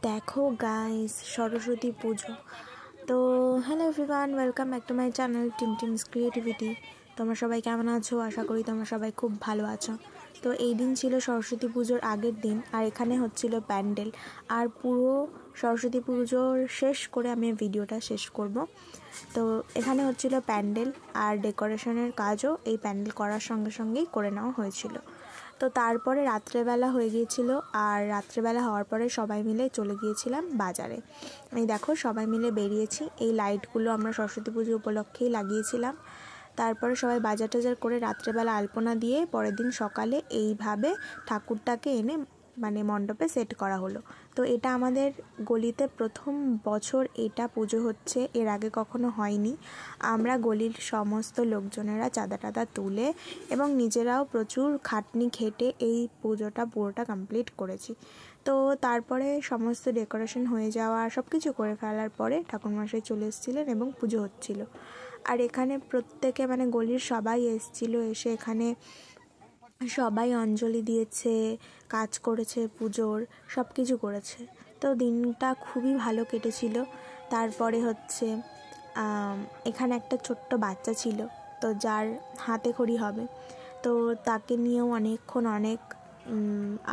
দেখো গাইস, সরস্বতী পুজো। তো hello everyone, welcome back to my channel Timtims creativity. তোমরা সবাই কেমন আছো? আশা করি তোমরা সবাই খুব ভালো আছো। তো এই দিন ছিল সরস্বতী পুজোর আগের দিন, আর এখানে হচ্ছিল প্যান্ডেল। আর পুরো সরস্বতী পুজোর শেষ করে আমি ভিডিওটা শেষ করব। তো এখানে হচ্ছিল প্যান্ডেল, আর ডেকোরেশনের কাজও এই প্যান্ডেল করার সঙ্গে সঙ্গেই করে নেওয়া হয়েছিল। তো তারপরে রাত্রেবেলা হয়ে গিয়েছিল, আর রাত্রেবেলা হওয়ার পরে সবাই মিলে চলে গিয়েছিলাম বাজারে। এই দেখো সবাই মিলে বেরিয়েছি। এই লাইটগুলো আমরা সরস্বতী পুজো উপলক্ষেই লাগিয়েছিলাম। তারপরে সবাই বাজার টাজার করে রাত্রেবেলা আলপনা দিয়ে পরের দিন সকালে এইভাবে ঠাকুরটাকে এনে মণ্ডপে সেট করা হলো। তো এটা আমাদের গলিতে প্রথম বছর এটা পুজো হচ্ছে, এর আগে কখনো হয়নি। আমরা গলির সমস্ত লোকজনেরা চাঁদা টাদা তুলে এবং নিজেরাও প্রচুর খাটনি খেটে এই পুজোটা পুরোটা কমপ্লিট করেছি। তো তারপরে সমস্ত ডেকোরেশন হয়ে যাওয়া সব কিছু করে ফেলার পরে ঠাকুরমশাই চলে এসেছিলেন এবং পুজো হচ্ছিল। আর এখানে প্রত্যেকে গলির সবাই এসেছিলো, এসে এখানে সবাই অঞ্জলি দিয়েছে, কাজ করেছে, পুজোর সব কিছু করেছে। তো দিনটা খুবই ভালো কেটেছিল। তারপরে হচ্ছে এখানে একটা ছোট্ট বাচ্চা ছিল, তো যার হাতে খড়ি হবে, তো তাকে নিয়েও অনেকক্ষণ অনেক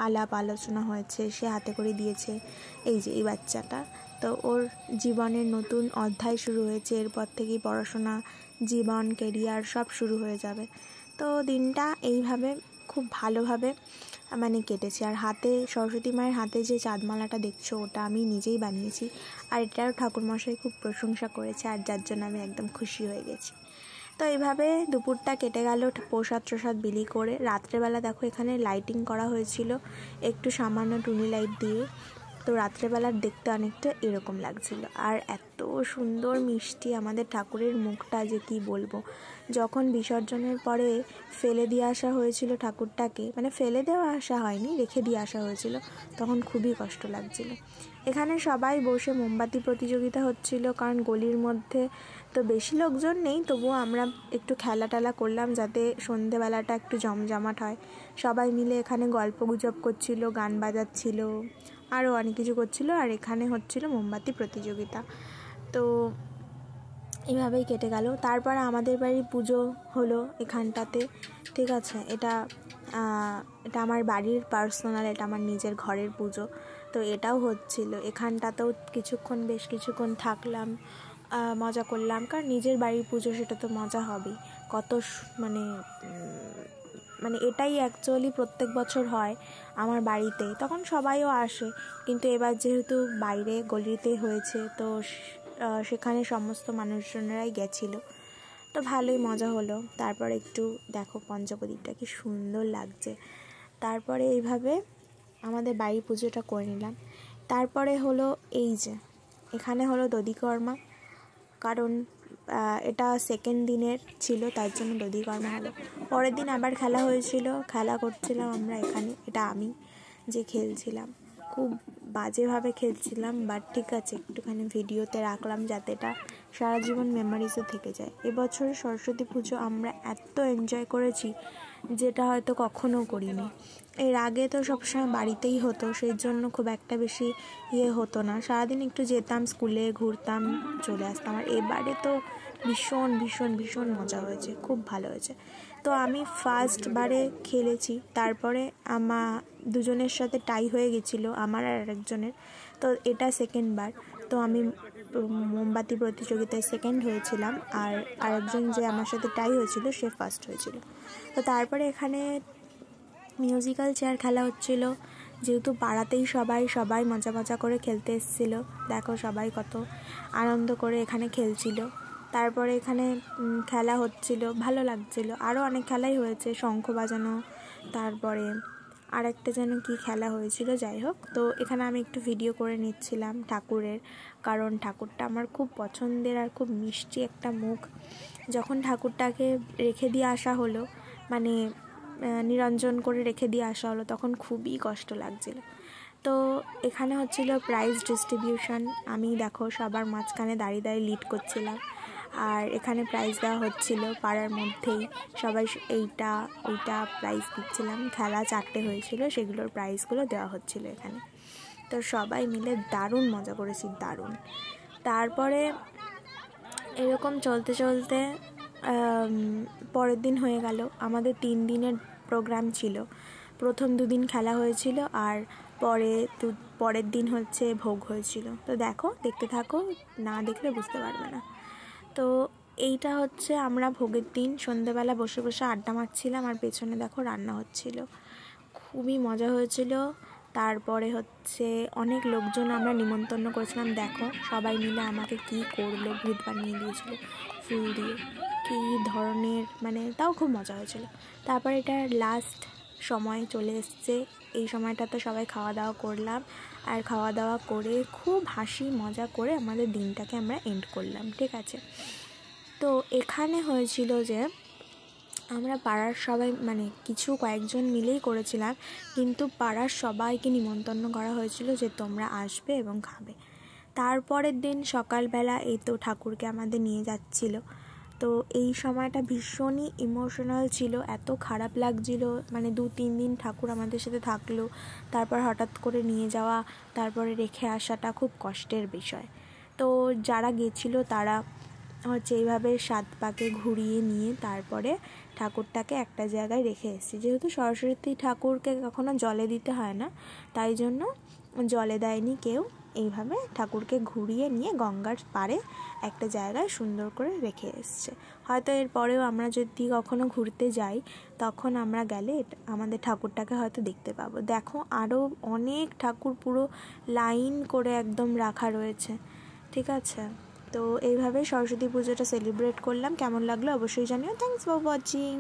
আলাপ আলোচনা হয়েছে। সে হাতে খড়ি দিয়েছে, এই যে এই বাচ্চাটা। তো ওর জীবনের নতুন অধ্যায় শুরু হয়েছে, এরপর থেকেই পড়াশোনা, জীবন, কেরিয়ার সব শুরু হয়ে যাবে। তো দিনটা এইভাবে খুব ভালোভাবে কেটেছে। আর হাতে সরস্বতী মায়ের হাতে যে চাঁদমালাটা দেখছো, ওটা আমি নিজেই বানিয়েছি, আর এটাও ঠাকুরমশাই খুব প্রশংসা করেছে, আর যার জন্য আমি একদম খুশি হয়ে গেছি। তো এইভাবে দুপুরটা কেটে গেল প্রসাদ বিলি করে। রাত্রেবেলা দেখো এখানে লাইটিং করা হয়েছিল একটু সামান্য টুনি লাইট দিয়ে। তো রাত্রেবেলার দেখতে অনেকটা এরকম লাগছিল, আর এত সুন্দর মিষ্টি আমাদের ঠাকুরের মুখটা যে কি বলবো। যখন বিসর্জনের পরে ফেলে দিয়ে আসা হয়েছিল ঠাকুরটাকে, ফেলে দেওয়া আসা হয়নি, রেখে দিয়ে আসা হয়েছিল, তখন খুবই কষ্ট লাগছিল। এখানে সবাই বসে মোমবাতি প্রতিযোগিতা হচ্ছিল, কারণ গলির মধ্যে তো বেশি লোকজন নেই, তবুও আমরা একটু খেলা টেলা করলাম যাতে সন্ধেবেলাটা একটু জমজমাট হয়। সবাই মিলে এখানে গল্প গুজব করছিল, গান বাজাচ্ছিল, আরও অনেক কিছু করছিল। আর এখানে হচ্ছিল মোমবাতি প্রতিযোগিতা। তো এভাবেই কেটে গেল। তারপর আমাদের বাড়ির পুজো হলো এখানটাতে, ঠিক আছে। এটা আমার বাড়ির পার্সোনাল, এটা আমার নিজের ঘরের পুজো। তো এটাও হচ্ছিল এখানটাতেও বেশ কিছুক্ষণ থাকলাম, মজা করলাম, কারণ নিজের বাড়ির পুজো, সেটা তো মজা হবেই। কত এটাই অ্যাকচুয়ালি প্রত্যেক বছর হয় আমার বাড়িতে, তখন সবাইও আসে। কিন্তু এবার যেহেতু বাইরে গলিতে হয়েছে, তো সেখানে সমস্ত মানুষজনেরাই গেছিলো, তো ভালোই মজা হলো। তারপর একটু দেখো পঞ্চপ্রদীপটা কি সুন্দর লাগছে। তারপরে এইভাবে আমাদের বাড়ির পুজোটা করে নিলাম। তারপরে হলো এই যে এখানে হলো দধিকর্মা, কারণ এটা সেকেন্ড দিনের ছিল, তার জন্য দধিকর্মা হলো। পরের দিন আবার খেলা হয়েছিল, খেলা করছিলাম আমরা এখানে। এটা আমি যে খেলছিলাম, খুব বাজেভাবে খেলছিলাম, বাট ঠিক আছে, একটুখানি ভিডিওতে রাখলাম যাতে এটা সারা জীবন মেমোরিজে থেকে যায়। এবছর সরস্বতী পুজো আমরা এত এনজয় করেছি যেটা হয়তো কখনো করিনি। এর আগে তো সবসময় বাড়িতেই হতো, সেই জন্য খুব একটা বেশি হতো না, সারাদিন একটু যেতাম স্কুলে, ঘুরতাম, চলে আসতাম। আর এবারে তো ভীষণ ভীষণ ভীষণ মজা হয়েছে, খুব ভালো হয়েছে। তো আমি ফার্স্টবারে খেলেছি, তারপরে আমার দুজনের সাথে টাই হয়ে গেছিলো, আমার আর আরেকজনের। তো এটা সেকেন্ডবার। তো আমি মোমবাতি প্রতিযোগিতায় সেকেন্ড হয়েছিলাম, আর আরেকজন যে আমার সাথে টাই হয়েছিল সে ফার্স্ট হয়েছিল। তো তারপরে এখানে মিউজিক্যাল চেয়ার খেলা হচ্ছিল, যেহেতু পাড়াতেই সবাই মজা করে খেলতে এসেছিলো। দেখো সবাই কত আনন্দ করে এখানে খেলছিল। তারপরে এখানে খেলা হচ্ছিল, ভালো লাগছিল। আরও অনেক খেলাই হয়েছে, শঙ্খ বাজানো, তারপরে আর একটা যেন কি খেলা হয়েছিল, যাই হোক। তো এখানে আমি একটু ভিডিও করে নিচ্ছিলাম ঠাকুরের, কারণ ঠাকুরটা আমার খুব পছন্দের, আর খুব মিষ্টি একটা মুখ। যখন ঠাকুরটাকে রেখে দিয়ে আসা হলো, নিরঞ্জন করে রেখে দিয়ে আসা হলো, তখন খুবই কষ্ট লাগছিল। তো এখানে হচ্ছিল প্রাইজ ডিস্ট্রিবিউশন। আমি দেখো সবার মাঝখানে দাঁড়িয়ে লিড করছিলাম, আর এখানে প্রাইজ দেওয়া হচ্ছিল পাড়ার মধ্যেই। সবাই এইটা ওইটা প্রাইজ দিচ্ছিলাম। খেলা 4টে হয়েছিল, সেগুলোর প্রাইজগুলো দেওয়া হচ্ছিল এখানে। তো সবাই মিলে দারুণ মজা করেছি, দারুণ। তারপরে এরকম চলতে চলতে পরের দিন হয়ে গেল। আমাদের 3 দিনের প্রোগ্রাম ছিল। প্রথম 2 দিন খেলা হয়েছিল, আর পরের দিন হচ্ছে ভোগ হয়েছিল। তো দেখতে থাকো, না দেখলে বুঝতে পারবে না। তো এইটা হচ্ছে আমরা ভোগের দিন সন্ধ্যেবেলা বসে বসে আড্ডা মারছিলাম, আর পেছনে দেখো রান্না হচ্ছিল, খুবই মজা হয়েছিল। তারপরে হচ্ছে অনেক লোকজন আমরা নিমন্ত্রণ করেছিলাম। দেখো সবাই মিলে আমাকে কি করলো, ভূত বানিয়ে দিয়েছিল ফুল দিয়ে, কী ধরনের, তাও খুব মজা হয়েছিল। তারপর এটা লাস্ট সময় চলে এসছে। এই সময়টা তো সবাই খাওয়া দাওয়া করলাম, আর খাওয়া দাওয়া করে খুব হাসি মজা করে আমাদের দিনটাকে আমরা এন্ড করলাম, ঠিক আছে। তো এখানে হয়েছিল যে আমরা পাড়ার সবাই কয়েকজন মিলেই করেছিলাম, কিন্তু পাড়ার সবাইকে নিমন্ত্রণ করা হয়েছিল যে তোমরা আসবে এবং খাবে। তারপরের দিন সকালবেলা এই তো ঠাকুরকে আমাদের নিয়ে যাচ্ছিল। তো এই সময়টা ভীষণই ইমোশনাল ছিল, এত খারাপ লাগছিল, 2-3 দিন ঠাকুর আমাদের সাথে থাকলো, তারপর হঠাৎ করে নিয়ে যাওয়া, তারপরে রেখে আসাটা খুব কষ্টের বিষয়। তো যারা গেছিলো তারা হচ্ছে এইভাবে 7 পাকে ঘুরিয়ে নিয়ে তারপরে ঠাকুরটাকে একটা জায়গায় রেখে এসেছি। যেহেতু সরস্বতী ঠাকুরকে কখনো জলে দিতে হয় না, তাই জন্য জলে দেয়নি কেউ, এইভাবে ঠাকুরকে ঘুরিয়ে নিয়ে গঙ্গার পাড়ে একটা জায়গায় সুন্দর করে রেখে এসছে। হয়তো এরপরেও আমরা যদি কখনো ঘুরতে যাই, তখন আমরা গেলে আমাদের ঠাকুরটাকে হয়তো দেখতে পাবো। দেখো আরও অনেক ঠাকুর পুরো লাইন করে একদম রাখা রয়েছে, ঠিক আছে। তো এইভাবে সরস্বতী পুজোটা সেলিব্রেট করলাম। কেমন লাগলো অবশ্যই জানিও। Thanks for watching.